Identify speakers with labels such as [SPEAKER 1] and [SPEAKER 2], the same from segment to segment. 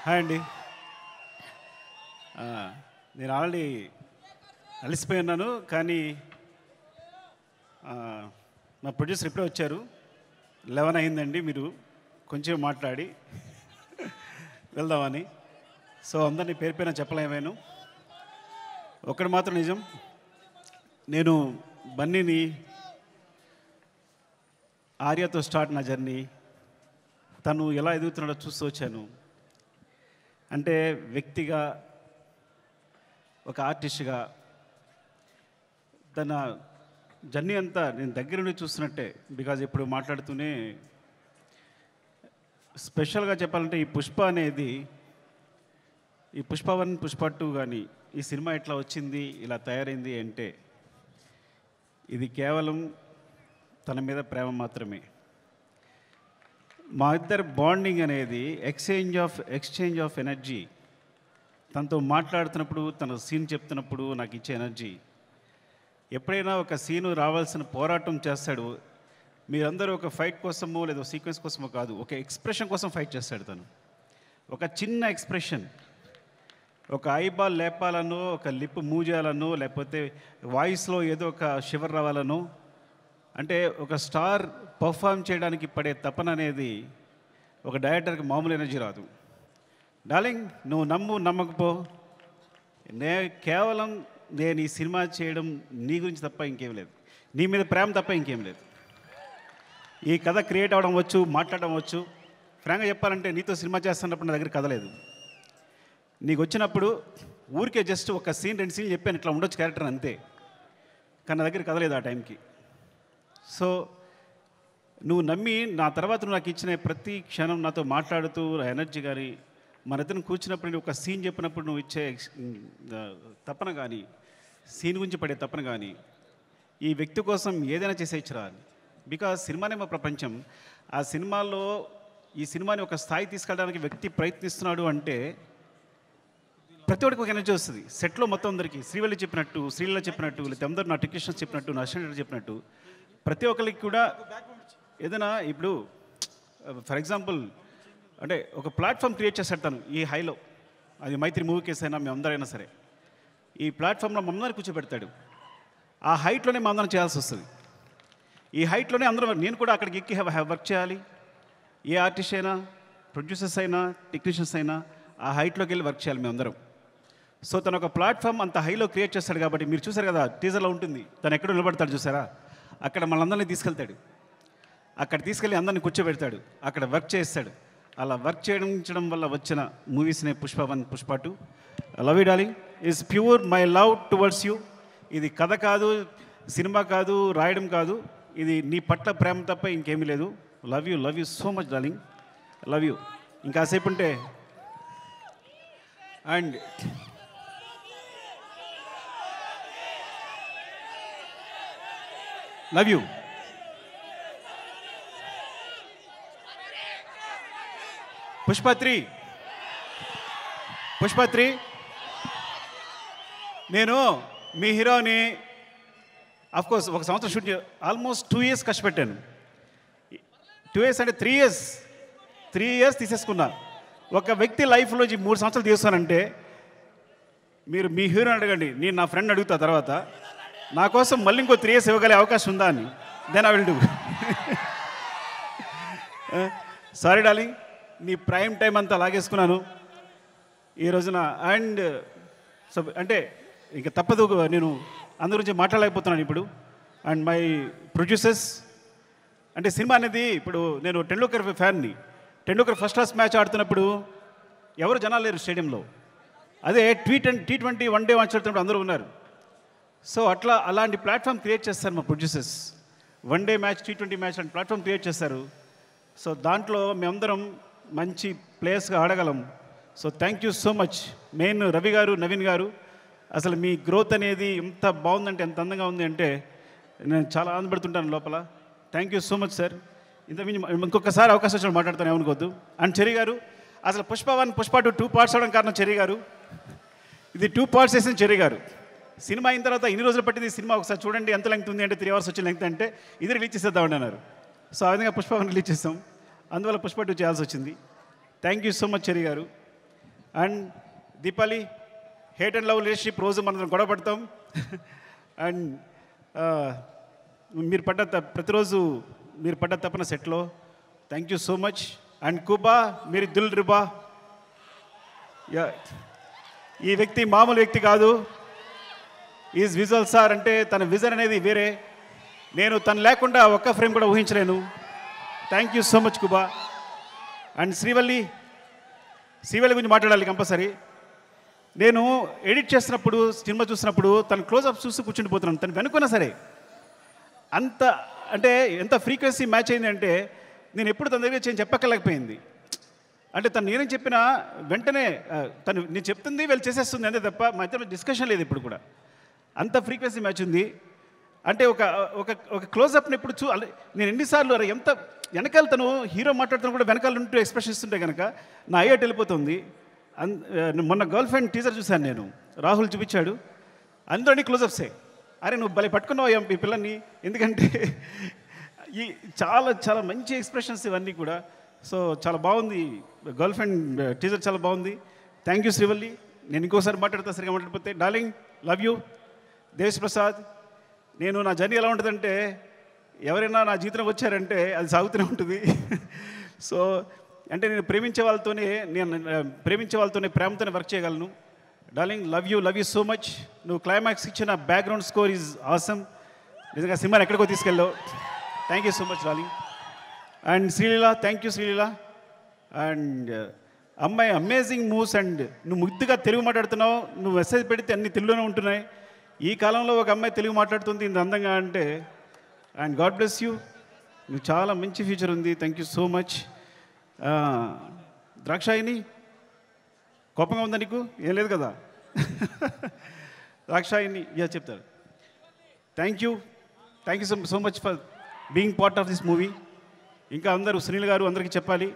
[SPEAKER 1] Hi అండి. నేను already అలసిపోయి ఉన్నాను, కానీ మా ప్రొడ్యూసర్ ఇప్పుడే వచ్చారు. 11 అయిందండి, మీరు కొంచెం మాట్లాడి వెళ్దామని. సో అందరినీ పేరు పైన చెప్పలేమేను. ఒక్కటి మాత్రం నిజం, నేను బన్నీని ఆర్యతో స్టార్ట్ నా జర్నీ, తను ఎలా ఎదుగుతున్నాడో చూస్తూ వచ్చాను. అంటే వ్యక్తిగా, ఒక ఆర్టిస్ట్గా తన జర్నీ అంతా నేను దగ్గర నుండి చూస్తున్నట్టే. బికాజ్ ఇప్పుడు మాట్లాడుతూనే స్పెషల్గా చెప్పాలంటే ఈ పుష్ప అనేది, ఈ పుష్ప 1 పుష్ప 2 కానీ ఈ సినిమా ఎట్లా వచ్చింది, ఇలా తయారైంది అంటే ఇది కేవలం తన మీద ప్రేమ మాత్రమే. మా ఇద్దరు బాండింగ్ అనేది ఎక్స్చేంజ్ ఆఫ్ ఎనర్జీ. తనతో మాట్లాడుతున్నప్పుడు, తన సీన్ చెప్తున్నప్పుడు నాకు ఇచ్చే ఎనర్జీ. ఎప్పుడైనా ఒక సీను రావాల్సిన పోరాటం చేస్తాడు. మీరందరూ ఒక ఫైట్ కోసమో లేదా సీక్వెన్స్ కోసమో కాదు, ఒక ఎక్స్ప్రెషన్ కోసం ఫైట్ చేస్తాడు తను. ఒక చిన్న ఎక్స్ప్రెషన్, ఒక ఐబాల్ లేపాలనో, ఒక లిప్ మూవ్ చేయాలనో, లేకపోతే వాయిస్లో ఏదో ఒక షివర్ రావాలనో, అంటే ఒక స్టార్ పర్ఫామ్ చేయడానికి పడే తపన అనేది ఒక డైరెక్టర్కి మామూలు ఎనర్జీ రాదు. డార్లింగ్, నువ్వు నమ్మకపో, కేవలం నేను ఈ సినిమా చేయడం నీ గురించి తప్ప ఇంకేం లేదు, నీ మీద ప్రేమ తప్ప ఇంకేం లేదు. ఈ కథ క్రియేట్ అవ్వడం వచ్చు, మాట్లాడడం వచ్చు. ఫ్రాంక్గా చెప్పాలంటే నీతో సినిమా చేస్తున్నప్పుడు నా దగ్గర కథ లేదు. నీకు వచ్చినప్పుడు ఊరికే జస్ట్ ఒక సీన్ 2 సీన్లు చెప్పాను, ఇట్లా ఉండొచ్చు క్యారెక్టర్ అంతే, కానీ నా దగ్గర కథ లేదు ఆ టైంకి. సో నువ్వు నమ్మి నా తర్వాత నువ్వు నాకు ఇచ్చిన ప్రతి క్షణం నాతో మాట్లాడుతూ ఎనర్జీ కానీ, మన ఇద్దరిని కూర్చున్నప్పుడు నేను ఒక సీన్ చెప్పినప్పుడు నువ్వు ఇచ్చే తపన కానీ, సీన్ గురించి పడే తపన కానీ, ఈ వ్యక్తి కోసం ఏదైనా చేసేయచ్చురా. బికాజ్ సినిమానే మా ప్రపంచం. ఆ సినిమాలో ఈ సినిమాని ఒక స్థాయి తీసుకెళ్ళడానికి వ్యక్తి ప్రయత్నిస్తున్నాడు అంటే ప్రతి ఒక్కరికి ఒక ఎనర్జీ వస్తుంది. సెట్లో మొత్తం అందరికీ శ్రీవల్లి చెప్పినట్టు, శ్రీలీల చెప్పినట్టు, లేకపోతే అందరూ నా టెక్నీషియన్స్ చెప్పినట్టు, నా అసిస్టెంట్ చెప్పినట్టు, ప్రతి ఒక్కరికి కూడా ఏదైనా ఇప్పుడు ఫర్ ఎగ్జాంపుల్ అంటే ఒక ప్లాట్ఫామ్ క్రియేట్ చేస్తాడు తను ఈ హైలో. అది మైత్రి మూవీ కేసు అయినా మేమందరైనా సరే ఈ ప్లాట్ఫామ్లో మమ్మల్ని కూర్చోబెడతాడు. ఆ హైట్లోనే మా అందరం చేయాల్సి వస్తుంది. ఈ హైట్లోనే అందరం, నేను కూడా అక్కడికి ఎక్కి వర్క్ చేయాలి. ఏ ఆర్టిస్ట్ అయినా, ప్రొడ్యూసర్స్ అయినా, టెక్నీషియన్స్ అయినా ఆ హైట్లోకి వెళ్ళి వర్క్ చేయాలి మేమందరం. సో తను ఒక ప్లాట్ఫామ్ అంత హైలో క్రియేట్ చేస్తాడు కాబట్టి మీరు చూసారు కదా, టీజర్లో ఉంటుంది, తను ఎక్కడ నిలబడతాడు చూసారా, అక్కడ మనందరినీ తీసుకెళ్తాడు. అక్కడ తీసుకెళ్ళి అందరినీ కూర్చోబెడతాడు, అక్కడ వర్క్ చేస్తాడు. అలా వర్క్ చేయడం వల్ల వచ్చిన మూవీస్నే Pushpa 1 Pushpa 2. Love you darling, is pure my love towards you. ఇది కథ కాదు, సినిమా కాదు, రాయడం కాదు, ఇది నీ పట్ల ప్రేమ తప్ప ఇంకేమీ లేదు. Love you so much darling, love you. ఇంకాసేపు ఉంటే అండ్ లవ్ యూ. పుష్ప 3 నేను మీ హీరోని అఫ్కోర్స్ ఒక సంవత్సరం షూట్ ఆల్మోస్ట్ 2 years కష్టపెట్టాను. 2 years అంటే 3 years తీసేసుకున్నా. ఒక వ్యక్తి లైఫ్లో 3 సంవత్సరాలు తీస్తానంటే మీరు మీ హీరోని అడగండి, నేను నా ఫ్రెండ్ అడుగుతా తర్వాత నా కోసం మళ్ళీ ఇంకో 3 years ఇవ్వగలే అవకాశం ఉందా అని. Then I will do. Sorry darling, నీ ప్రైమ్ టైం అంతా లాగేసుకున్నాను ఈ రోజున. అండ్ సో అంటే ఇంకా తప్పదు, నేను అందరి గురించి మాట్లాడలేకపోతున్నాను ఇప్పుడు. అండ్ మై ప్రొడ్యూసర్స్, అంటే సినిమా అనేది ఇప్పుడు నేను టెండూల్కర్ ఫ్యాన్ని. టెండూల్కర్ ఫస్ట్ క్లాస్ మ్యాచ్ ఆడుతున్నప్పుడు ఎవరు జనాలు లేరు స్టేడియంలో. అదే T20 1 డే మ్యాచ్ ఆడుతున్నప్పుడు అందరూ ఉన్నారు. సో అలాంటి ప్లాట్ఫామ్ క్రియేట్ చేస్తారు మా producers. 1 day match, T20 match లాంటి ప్లాట్ఫామ్ క్రియేట్ చేస్తారు. సో దాంట్లో మేమందరం మంచి ప్లేయర్స్గా ఆడగలం. So thank you so much. Main Ravi garu, Naveen గారు, అసలు మీ గ్రోత్ అనేది ఎంత బాగుందంటే, ఎంత అందంగా ఉంది అంటే నేను చాలా ఆనందపడుతుంటాను లోపల. Thank you so much sir. ఇంకొకసారి అవకాశం వచ్చిన మాట్లాడతాను, ఏమనుకోవద్దు. అండ్ చెర్రీ గారు, అసలు పుష్ప 1 పుష్ప 2 పార్ట్స్ అవడం కారణం చెర్రీ గారు. ఇది 2 పార్ట్స్ వేసిన చెర్రీ గారు. సినిమా అయిన తర్వాత ఇన్ని రోజులు పట్టింది సినిమా, ఒకసారి చూడండి ఎంత లెంగ్త్ ఉంది అంటే 3 hours వచ్చిన లెంగ్త్ అంటే ఇది రిలీజ్ చేసేద్దామని అన్నారు. సో ఆ విధంగా పుష్ప 1 రిలీజ్ చేస్తాం, అందువల్ల పుష్ప 2 చేయాల్సి వచ్చింది. Thank you so much Cherry garu. And Deepali, hate and love relationship రోజు మనం గొడవ పడతాం. అండ్ మీరు ప్రతిరోజు మీరు పడ్డ తప్పన సెట్లో. Thank you so much. And కుబా, మీరు దిల్ రిబా. ఈ వ్యక్తి మామూలు వ్యక్తి కాదు. Is visual sir. అంటే తన విజన్ అనేది వేరే. నేను తను లేకుండా ఒక్క ఫ్రేమ్ కూడా ఊహించలేను. Thank you so much Kuba. And Srivalli గురించి మాట్లాడాలి కంపల్సరీ. నేను ఎడిట్ చేస్తున్నప్పుడు, సినిమా చూసినప్పుడు తను క్లోజ్అప్ చూసి కూర్చుండిపోతున్నాను. తను వెనుకున్నా సరే అంత అంటే ఎంత ఫ్రీక్వెన్సీ మ్యాచ్ అయింది అంటే నేను ఎప్పుడు తన దగ్గర చెప్పక్కర్లేకపోయింది. అంటే తను నేనేం చెప్పినా వెంటనే తను నేను చెప్తుంది వీళ్ళు చేసేస్తుంది అంతే తప్ప మధ్యలో డిస్కషన్ లేదు ఇప్పుడు కూడా. అంత ఫ్రీక్వెన్సీ మ్యాచ్ ఉంది. అంటే ఒక క్లోజ్అప్ని ఎప్పుడు నేను ఎన్నిసార్లు ఎంత వెనకాల తను హీరో మాట్లాడుతున్నా కూడా వెనకాల ఉంటూ ఎక్స్ప్రెషన్ ఇస్తుంటే కనుక నా అయ్యేట్ వెళ్ళిపోతుంది. మొన్న గర్ల్ ఫ్రెండ్ టీజర్ చూశాను నేను, రాహుల్ చూపించాడు, అందులోని క్లోజప్సే. అరే నువ్వు భలే పట్టుకున్నావు ఈ పిల్లల్ని. ఎందుకంటే ఈ చాలా చాలా మంచి ఎక్స్ప్రెషన్స్ ఇవన్నీ కూడా. సో చాలా బాగుంది. గర్ల్ ఫ్రెండ్ టీజర్ చాలా బాగుంది. Thank you Srivalli. నేను ఇంకోసారి మాట్లాడతా సరిగా మాట్లాడిపోతే. Darling, love you. Desh Prasad, నేను నా జర్నీ ఎలా ఉంటుందంటే ఎవరైనా నా జీవితంలో వచ్చారంటే అది సాగుతూనే ఉంటుంది. సో అంటే నేను ప్రేమించే వాళ్ళతోనే ప్రేమతోనే వర్క్ చేయగలను. Darling, love you so much. నువ్వు క్లైమాక్స్ ఇచ్చిన బ్యాక్గ్రౌండ్ స్కోర్ ఈజ్ ఆసమ్. నిజంగా సినిమాని ఎక్కడికో తీసుకెళ్ళావు. Thank you so much darling. And Sreeleela, thank you Sreeleela. And అమ్మాయి అమేజింగ్ మూవ్స్. అండ్ నువ్వు ముద్దుగా తెలుగు మాట్లాడుతున్నావు. నువ్వు మెసేజ్ పెడితే అన్ని తెలుగులోనే ఉంటున్నాయి. ఈ కాలంలో ఒక అమ్మాయి తెలుగు మాట్లాడుతుంది ఇంత అందంగా అంటే. And god bless you. నువ్వు చాలా మంచి ఫ్యూచర్ ఉంది. Thank you so much. Drakshayani, కోపంగా ఉందా నీకు? ఏం లేదు కదా. ద్రాక్షాయిని చెప్తారు. Thank you so much for being part of this movie. ఇంకా అందరూ సునీల్ గారు అందరికీ చెప్పాలి.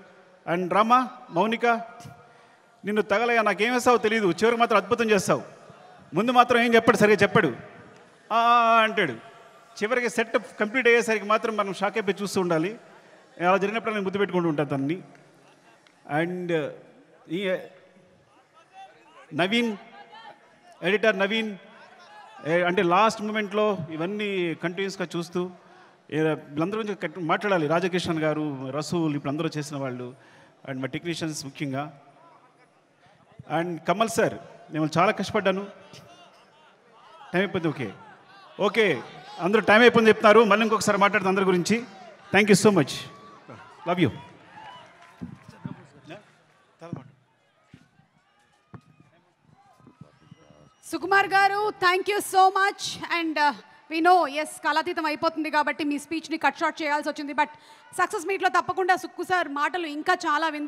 [SPEAKER 1] అండ్ రామా, మౌనిక, నిన్ను తగలగా నాకేం వేస్తావో తెలియదు, చివరికి మాత్రం అద్భుతం చేస్తావు. ముందు మాత్రం ఏం చెప్పాడు, సరిగా చెప్పాడు, అంటాడు. చివరికి సెట్ కంప్లీట్ అయ్యేసరికి మాత్రం మనం షాక్ అయిపోయి చూస్తూ ఉండాలి. అలా జరిగినప్పుడు నేను ముద్దు పెట్టుకుంటూ ఉంటాను తనని. అండ్ ఈ నవీన్, ఎడిటర్ నవీన్, అంటే లాస్ట్ మూమెంట్లో ఇవన్నీ కంటిన్యూస్గా చూస్తూ వీళ్ళందరూ గురించి మాట్లాడాలి. రాజకిషన్ గారు, రసూల్, ఇప్పుడు అందరూ చేసిన వాళ్ళు, అండ్ మా టెక్నీషియన్స్ ముఖ్యంగా. అండ్ కమల్ సార్, నేను చాలా కష్టపడ్డాను. టైం అయిపోయింది. ఓకే అందరూ టైం అయిపోయింది చెప్తున్నారు. మళ్ళీ ఇంకొకసారి మాట్లాడుతాను అందరి గురించి. Thank you so much. Love you.
[SPEAKER 2] Sukumar garu, thank you so much. And we know as కాలాతీతం అయిపోతుంది కాబట్టి మీ స్పీచ్ని కట్ షార్ట్ చేయాల్సి వచ్చింది. బట్ సక్సెస్ మీట్లో తప్పకుండా సుక్కు సార్ మాటలు ఇంకా చాలా విందాం.